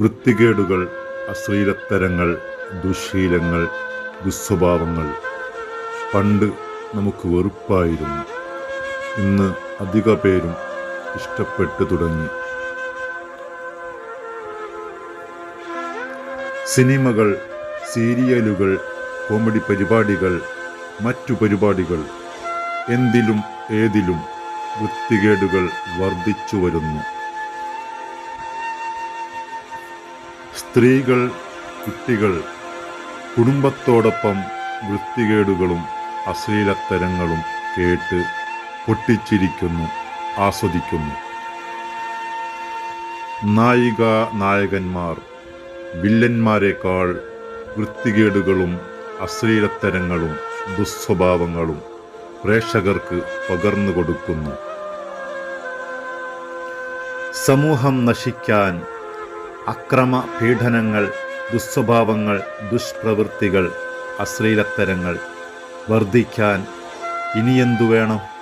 വൃത്തികേടുകൾ, അശ്ലീലത്തരങ്ങൾ, ദുശ്ശീലങ്ങൾ, ദുസ്വഭാവങ്ങൾ പണ്ട് നമുക്ക് വെറുപ്പായിരുന്നു. ഇന്ന് അധിക പേരും ഇഷ്ടപ്പെട്ടു തുടങ്ങി. സിനിമകൾ, സീരിയലുകൾ, കോമഡി പരിപാടികൾ, മറ്റു പരിപാടികൾ, എന്തിലും ഏതിലും വൃത്തികേടുകൾ വർദ്ധിച്ചു വരുന്നു. സ്ത്രീകൾ, കുട്ടികൾ കുടുംബത്തോടൊപ്പം വൃത്തികേടുകളും അശ്ലീലത്തരങ്ങളും കേട്ട് പൊട്ടിച്ചിരിക്കുന്നു, ആസ്വദിക്കുന്നു. നായികാനായകന്മാർ വില്ലന്മാരെക്കാൾ വൃത്തികേടുകളും അശ്ലീലത്തരങ്ങളും ദുസ്വഭാവങ്ങളും പ്രേക്ഷകർക്ക് പകർന്നു കൊടുക്കുന്നു. സമൂഹം നശിക്കാൻ അക്രമ പീഡനങ്ങൾ, ദുസ്വഭാവങ്ങൾ, ദുഷ്പ്രവൃത്തികൾ, അശ്ലീലത്തരങ്ങൾ വർദ്ധിക്കാൻ ഇനിയെന്തു വേണം?